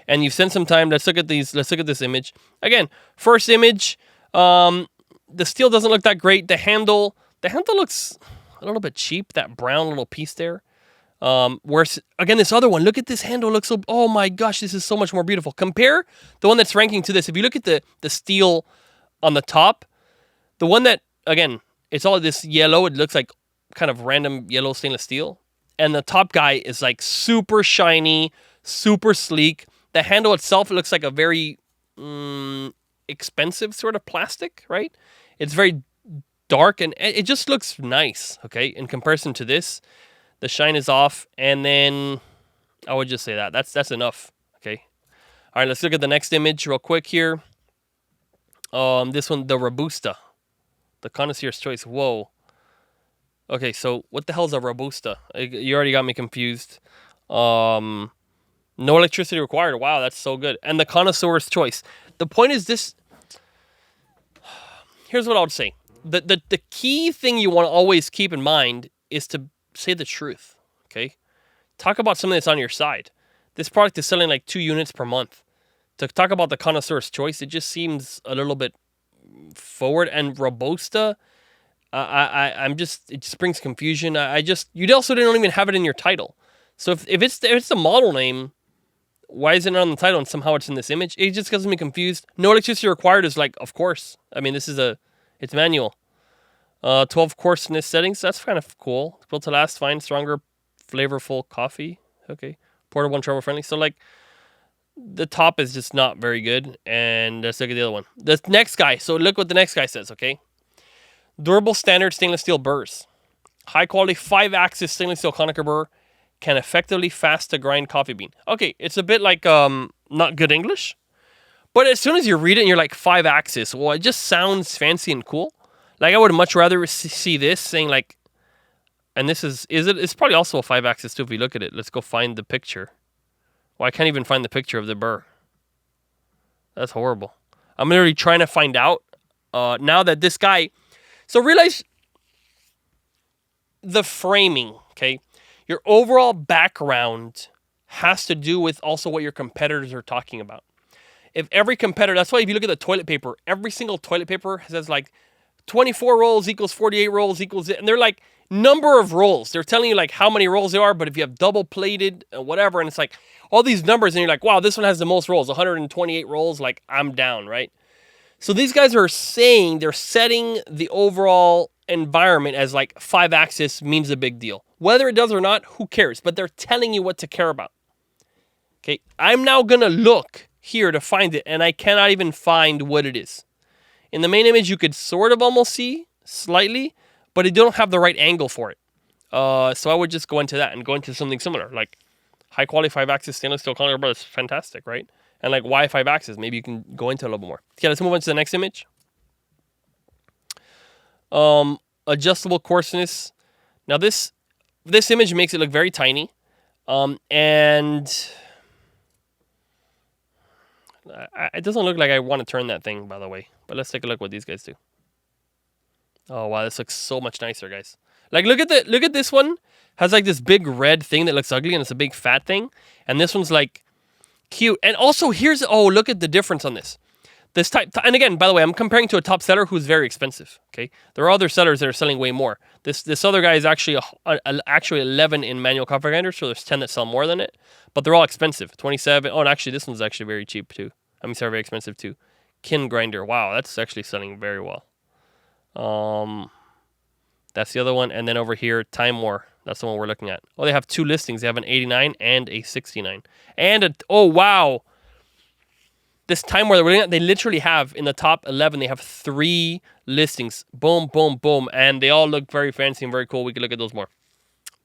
and you've spent some time. Let's look at these. Let's look at this image again. First image, the steel doesn't look that great. The handle looks a little bit cheap. That brown little piece there. Whereas again, this other one, look at this handle. Looks so. Oh my gosh, this is so much more beautiful. Compare the one that's ranking to this. If you look at the steel on the top, the one that again, it's all this yellow. It looks like kind of random yellow stainless steel. And the top guy is like super shiny, super sleek. The handle itself looks like a very expensive sort of plastic, right? It's very dark and it just looks nice, okay? In comparison to this, the shine is off, and then I would just say that's enough, okay? All right, let's look at the next image real quick here. This one, the Robusta, the connoisseur's choice. Whoa. Okay, so what the hell is a Robusta? You already got me confused. No electricity required. Wow, that's so good. And the connoisseur's choice. The point is this. Here's what I would say. The key thing you want to always keep in mind is to say the truth, okay? Talk about something that's on your side. This product is selling like 2 units per month. To talk about the connoisseur's choice, it just seems a little bit forward. And Robusta, it just brings confusion. You also don't even have it in your title. So if it's the model name, why isn't it on the title and somehow it's in this image? It just gets me confused. No electricity required is like, of course. I mean, it's manual. 12 coarseness settings. That's kind of cool. Built to last, fine, stronger, flavorful coffee. Okay. Portable and travel friendly. So like, the top is just not very good. And let's look at the other one. The next guy. So look what the next guy says, okay? Durable standard stainless steel burrs. High quality 5-axis stainless steel conical burr can effectively fast to grind coffee bean. Okay, it's a bit like not good English. But as soon as you read it and you're like 5-axis, well, it just sounds fancy and cool. Like I would much rather see this saying like, and this is it? It's probably also a 5-axis too if we look at it. Let's go find the picture. Well, I can't even find the picture of the burr. That's horrible. I'm literally trying to find out now that this guy. So realize the framing, okay? Your overall background has to do with also what your competitors are talking about. If every competitor, that's why if you look at the toilet paper, every single toilet paper says like 24 rolls equals 48 rolls equals it. And they're like number of rolls. They're telling you like how many rolls there are, but if you have double plated whatever, and it's like all these numbers and you're like, wow, this one has the most rolls, 128 rolls, like I'm down, right? So these guys are saying they're setting the overall environment as like 5-axis means a big deal. Whether it does or not, who cares? But they're telling you what to care about. Okay, I'm now going to look here to find it, and I cannot even find what it is. In the main image, you could sort of almost see slightly, but it don't have the right angle for it. So I would just go into that and go into something similar, like high quality 5-axis stainless steel conical burr. That's fantastic, right? And like why 5-axis? Maybe you can go into a little bit more. Okay, let's move on to the next image. Adjustable coarseness. Now this image makes it look very tiny, and it doesn't look like I want to turn that thing, by the way. But let's take a look what these guys do. Oh wow, this looks so much nicer, guys. Like look at this one. Has like this big red thing that looks ugly, and it's a big fat thing. And this one's like cute. And also look at the difference on this. This type, and again, by the way, I'm comparing to a top seller who's very expensive. Okay, there are other sellers that are selling way more. This other guy is actually actually 11 in manual coffee grinder, so there's 10 that sell more than it, but they're all expensive. 27. Oh, and actually, this one's actually very cheap too. I mean, sorry, very expensive too. Kin grinder. Wow, that's actually selling very well. That's the other one, and then over here, Time War. That's the one we're looking at. Oh, they have 2 listings. They have an 89 and a 69, and oh wow. This Time War that we're looking at, they literally have in the top 11, they have 3 listings. Boom, boom, boom. And they all look very fancy and very cool. We can look at those more.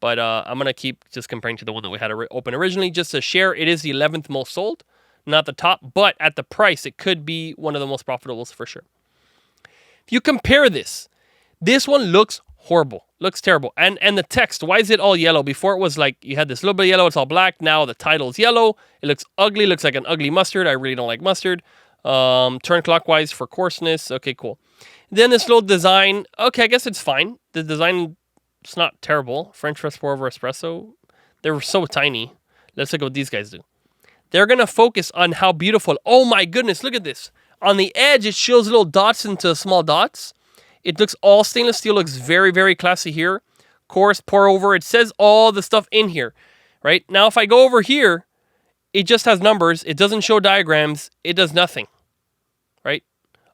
But I'm going to keep just comparing to the one that we had open originally. Just to share, it is the 11th most sold, not the top. But at the price, it could be one of the most profitable for sure. If you compare this one looks horrible. Looks terrible. And the text, why is it all yellow? Before it was like, you had this little bit of yellow, it's all black. Now the title is yellow. It looks ugly, looks like an ugly mustard. I really don't like mustard. Turn clockwise for coarseness. Okay, cool. Then this little design. Okay, I guess it's fine. The design, it's not terrible. French press pour over espresso. They were so tiny. Let's look at what these guys do. They're going to focus on how beautiful. Oh my goodness, look at this. On the edge, it shows little dots into small dots. It looks all stainless steel, looks very, very classy here. Coarse, pour over. It says all the stuff in here, right? Now, if I go over here, it just has numbers. It doesn't show diagrams. It does nothing, right?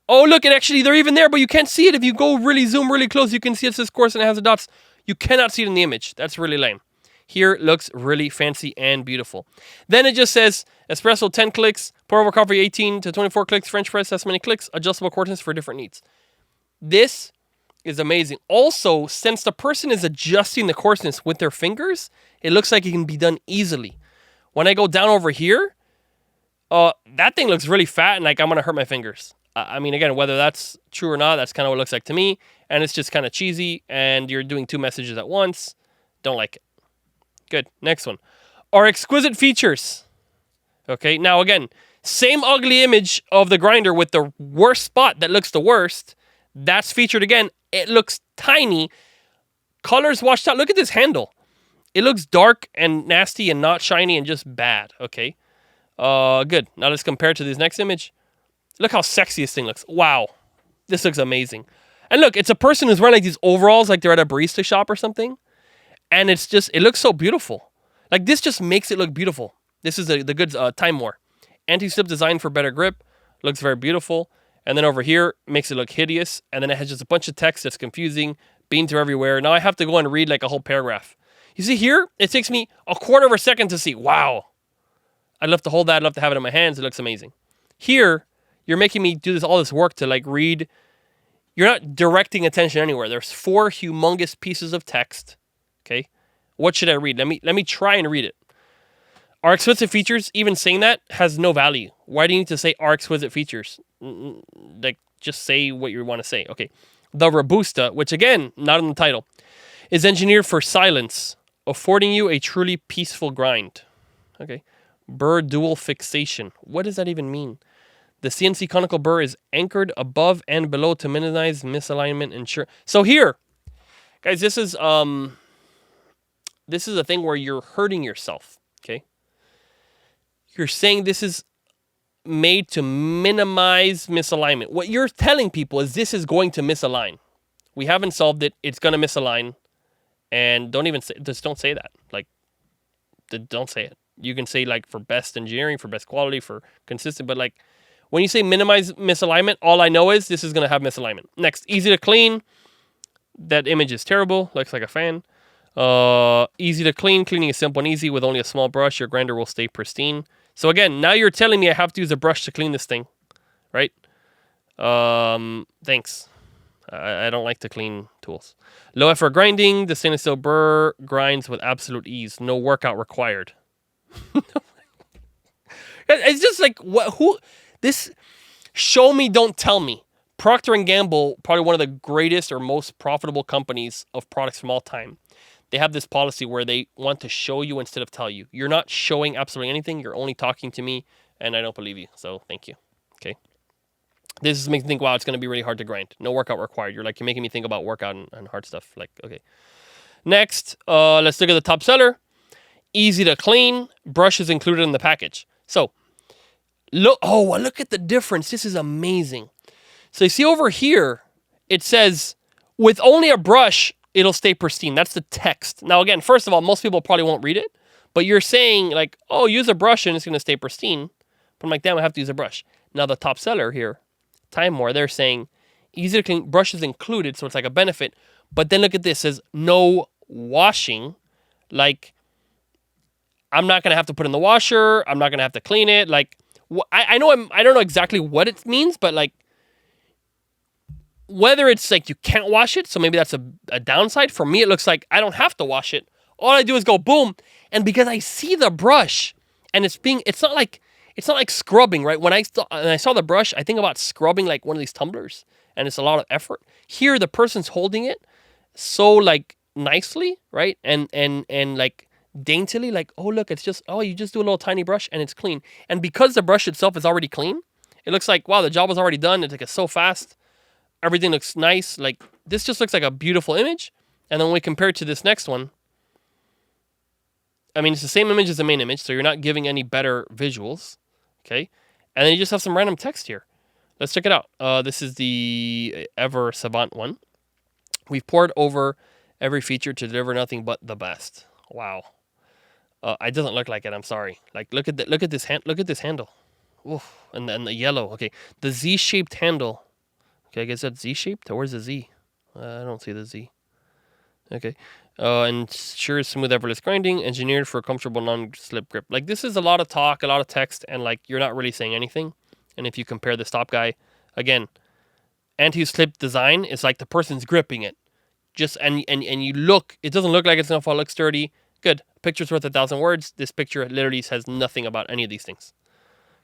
Oh, look, they're even there, but you can't see it. If you go zoom really close, you can see it says coarse and it has the dots. You cannot see it in the image. That's really lame. Here it looks really fancy and beautiful. Then it just says espresso 10 clicks, pour over coffee 18 to 24 clicks, French press this many clicks, adjustable coarseness for different needs. This is amazing. Also, since the person is adjusting the coarseness with their fingers, it looks like it can be done easily. When I go down over here, that thing looks really fat and like I'm going to hurt my fingers. I mean, again, whether that's true or not, that's kind of what it looks like to me. And it's just kind of cheesy and you're doing two messages at once. Don't like it. Good. Next one. Our exquisite features. Okay. Now, again, same ugly image of the grinder with the worst spot that looks the worst. That's featured again. It looks tiny. Colors washed out. Look at this handle. It looks dark and nasty and not shiny and just bad. Okay. Good. Now let's compare it to this next image. Look how sexy this thing looks. Wow. This looks amazing. And look, it's a person who's wearing like these overalls like they're at a barista shop or something. And it's just, it looks so beautiful. Like this just makes it look beautiful. This is the good Time War. Anti-slip design for better grip. Looks very beautiful. And then over here, makes it look hideous. And then it has just a bunch of text that's confusing. Beans are everywhere. Now I have to go and read like a whole paragraph. You see here, it takes me a quarter of a second to see. Wow. I'd love to hold that. I'd love to have it in my hands. It looks amazing. Here, you're making me do all this work to like read. You're not directing attention anywhere. There's 4 humongous pieces of text. Okay. What should I read? Let me try and read it. Our exquisite features, even saying that, has no value. Why do you need to say our exquisite features? Like, just say what you want to say. Okay. The Robusta, which again, not in the title, is engineered for silence, affording you a truly peaceful grind. Okay. Burr dual fixation. What does that even mean? The CNC conical burr is anchored above and below to minimize misalignment and sure. So here, guys, this is a thing where you're hurting yourself. Okay. You're saying this is made to minimize misalignment. What you're telling people is this is going to misalign. We haven't solved it. It's going to misalign. And don't say that. Like, don't say it. You can say like for best engineering, for best quality, for consistent, but like when you say minimize misalignment, all I know is this is going to have misalignment. Next, easy to clean. That image is terrible. Looks like a fan. Easy to clean. Cleaning is simple and easy with only a small brush. Your grinder will stay pristine. So again, now you're telling me I have to use a brush to clean this thing, right? Thanks. I don't like to clean tools. Low effort grinding. The stainless steel burr grinds with absolute ease. No workout required. It's just like this. Show me, don't tell me. Procter & Gamble, probably one of the greatest or most profitable companies of products from all time. They have this policy where they want to show you instead of tell you. You're not showing absolutely anything. You're only talking to me, and I don't believe you. So thank you. Okay. This makes me think, wow, it's going to be really hard to grind. No workout required. You're making me think about workout and hard stuff. Like, okay. Next, let's look at the top seller. Easy to clean. Brush is included in the package. So, look at the difference. This is amazing. So you see over here, it says, with only a brush, it'll stay pristine. That's the text. Now, again, first of all, most people probably won't read it. But you're saying, like, oh, use a brush and it's going to stay pristine. But I'm like, damn, I have to use a brush. Now, the top seller here, Time More, they're saying, easy to clean, brush is included, so it's like a benefit. But then look at this. It says, no washing. Like, I'm not going to have to put in the washer. I'm not going to have to clean it. Like, I don't know exactly what it means, but like, whether it's like you can't wash it, so maybe that's a downside. For me, it looks like I don't have to wash it. All I do is go boom. And because I see the brush and it's not like scrubbing, right? When I saw the brush, I think about scrubbing like one of these tumblers, and it's a lot of effort. Here, the person's holding it so like nicely, right? And like daintily, like, oh, look, it's just, oh, you just do a little tiny brush and it's clean. And because the brush itself is already clean, it looks like, wow, the job was already done. It's like, it's so fast. Everything looks nice. Like, this just looks like a beautiful image. And then when we compare it to this next one, I mean, it's the same image as the main image, so you're not giving any better visuals. Okay. And then you just have some random text here. Let's check it out. This is the Ever Savant one. We've poured over every feature to deliver nothing but the best. Wow. It doesn't look like it. I'm sorry. Like, look at this handle. Oof. And then the yellow. Okay. The Z-shaped handle. Okay, I guess that's Z-shaped. Where's the Z? I don't see the Z. Okay. And sure, smooth, effortless grinding, engineered for a comfortable non-slip grip. Like, this is a lot of talk, a lot of text, and like you're not really saying anything. And if you compare the Stop Guy, again, anti-slip design is like the person's gripping it. Just and you look, it doesn't look like it's gonna fall. It looks sturdy. Good. A picture's worth 1,000 words. This picture literally says nothing about any of these things.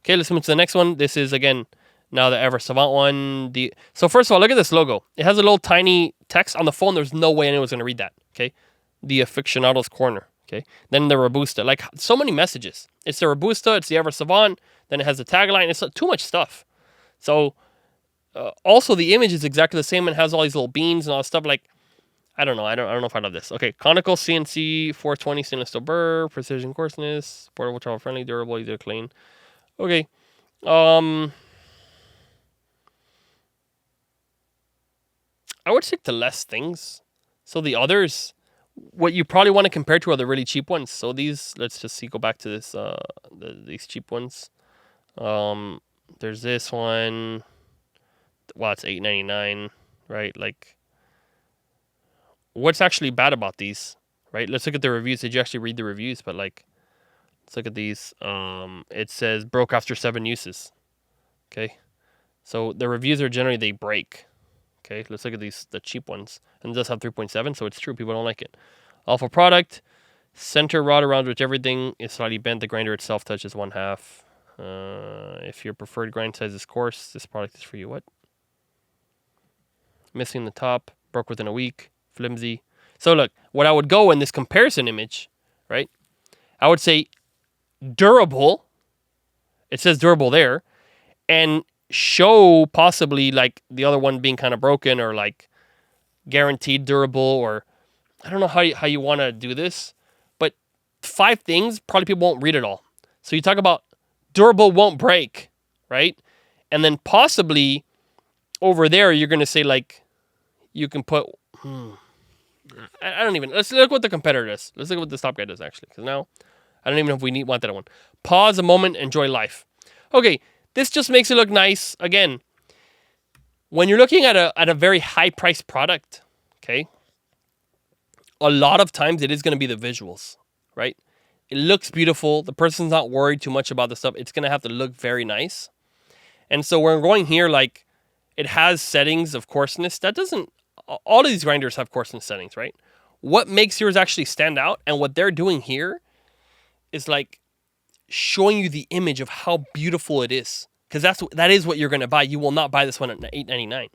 Okay, let's move to the next one. This is again now the Ever Savant one. So first of all, look at this logo. It has a little tiny text on the phone. There's no way anyone's gonna read that. Okay, the Aficionado's Corner. Okay, then the Robusta. Like, so many messages. It's the Robusta. It's the Ever Savant. Then it has the tagline. It's too much stuff. So also the image is exactly the same and has all these little beans and all this stuff. Like, I don't know. I don't know if I love this. Okay, conical CNC 420 stainless steel burr, precision coarseness, portable, travel friendly, durable, easy to clean. Okay. I would stick to less things. So the others, what you probably want to compare to are the really cheap ones. So these, let's just see. Go back to this. These cheap ones. There's this one. Well, it's $8.99, right? Like, what's actually bad about these, right? Let's look at the reviews. Did you actually read the reviews? But like, let's look at these. It says broke after 7 uses. Okay, so the reviews are generally they break. Okay, let's look at these, the cheap ones, and it does have 3.7, so it's true. People don't like it. Awful product. Center rod around which everything is slightly bent. The grinder itself touches 1/2. If your preferred grind size is coarse, this product is for you. What? Missing the top. Broke within a week. Flimsy. So look, what I would go in this comparison image, right? I would say durable. It says durable there. And show possibly like the other one being kind of broken or like guaranteed durable, or I don't know how you want to do this. But 5 things, probably people won't read it all. So you talk about durable won't break, right? And then possibly over there, you're going to say like, you can put, I don't even, let's look what the competitor does. Let's look at what the Stop Guy does actually. Because now, I don't even know if we want that one. Pause a moment, enjoy life. Okay, this just makes it look nice. Again, when you're looking at a very high priced product, okay, a lot of times it is going to be the visuals, right? It looks beautiful. The person's not worried too much about the stuff. It's going to have to look very nice. And so we're going here, like, it has settings of coarseness. That doesn't, all of these grinders have coarseness settings, right? What makes yours actually stand out, and what they're doing here is like showing you the image of how beautiful it is. Because that is what you're going to buy. You will not buy this one at $8.99.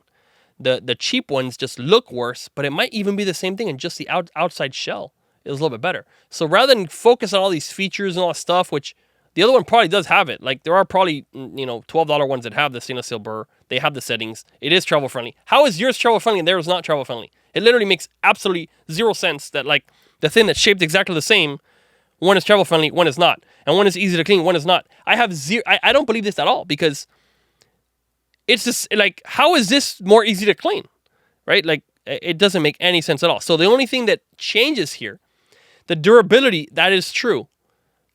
The cheap ones just look worse, but it might even be the same thing, and just the outside shell is a little bit better. So rather than focus on all these features and all that stuff, which the other one probably does have it. Like, there are probably, $12 ones that have the stainless steel burr. They have the settings. It is travel friendly. How is yours travel friendly and theirs not travel friendly? It literally makes absolutely zero sense that like the thing that's shaped exactly the same, one is travel friendly, one is not. And one is easy to clean, one is not. I don't believe this at all, because it's just like, how is this more easy to clean? Right? Like, it doesn't make any sense at all. So the only thing that changes here, the durability, that is true.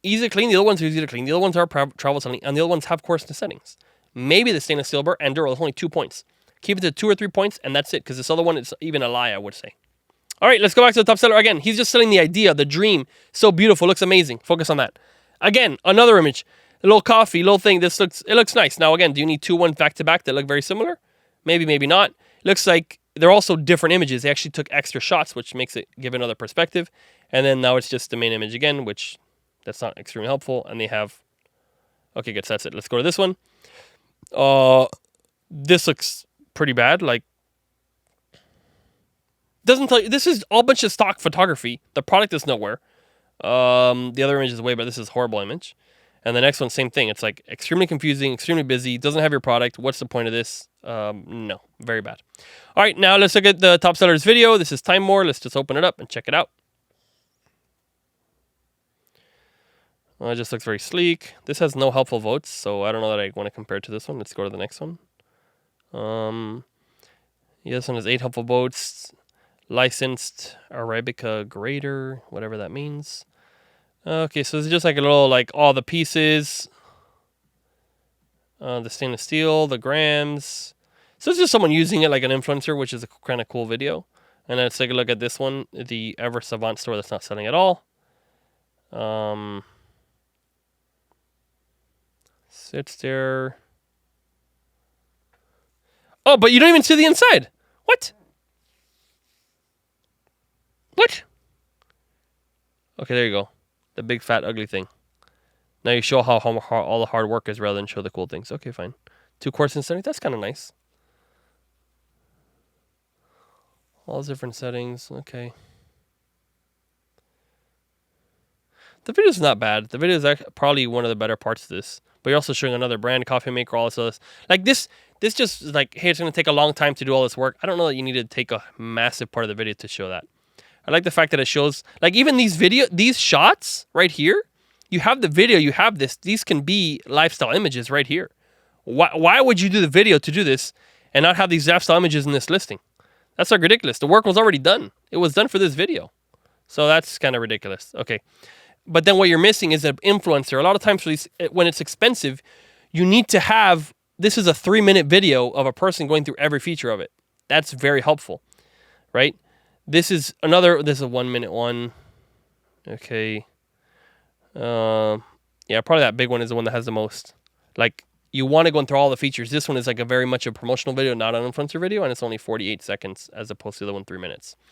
Easy to clean, the other ones are easy to clean. The other ones are travel friendly, and the other ones have coarseness settings. Maybe the stainless steel burr and durable is only 2 points. Keep it to 2 or 3 points, and that's it, because this other one is even a lie, I would say. All right, let's go back to the top seller. Again, he's just selling the idea, the dream. So beautiful, looks amazing. Focus on that. Again, another image. A little coffee, little thing. It looks nice. Now, again, do you need 2 ones back-to-back that look very similar? Maybe, maybe not. It looks like they're also different images. They actually took extra shots, which makes it give another perspective. And then now it's just the main image again, which that's not extremely helpful. And they have, okay, good, so that's it. Let's go to this one. This looks pretty bad. Like, doesn't tell you, this is all bunch of stock photography. The product is nowhere. The other image is way, but this is a horrible image. And the next one, same thing. It's like extremely confusing, extremely busy, doesn't have your product. What's the point of this? No, very bad. All right, now let's look at the top sellers video. This is Time More. Let's just open it up and check it out. Well, it just looks very sleek. This has no helpful votes, so I don't know that I want to compare it to this one. Let's go to the next one. Yeah, this one has 8 helpful votes. Licensed Arabica grader, whatever that means. Okay, so it's just like a little, like all the pieces. The stainless steel, the grams. So it's just someone using it like an influencer, which is a kind of cool video. And then let's take a look at this one, the Ever Savant store that's not selling at all. Sits there. Oh, but you don't even see the inside. What? What? Okay, there you go. The big, fat, ugly thing. Now you show how all the hard work is rather than show the cool things. Okay, fine. 2 quarts and settings. That's kind of nice. All those different settings. Okay. The video's not bad. The video is probably one of the better parts of this. But you're also showing another brand, coffee maker, all this other. Like this just is like, hey, it's going to take a long time to do all this work. I don't know that you need to take a massive part of the video to show that. I like the fact that it shows, like even these shots right here, you have the video, you have this. These can be lifestyle images right here. Why would you do the video to do this and not have these lifestyle images in this listing? That's like ridiculous. The work was already done. It was done for this video. So that's kind of ridiculous. Okay. But then what you're missing is an influencer. A lot of times when it's expensive, you need to have, this is a 3-minute video of a person going through every feature of it. That's very helpful, right? This is a 1-minute one. Okay. Yeah, probably that big one is the one that has the most. Like, you want to go through all the features. This one is like a very much a promotional video, not an influencer video, and it's only 48 seconds as opposed to the one 3 minutes.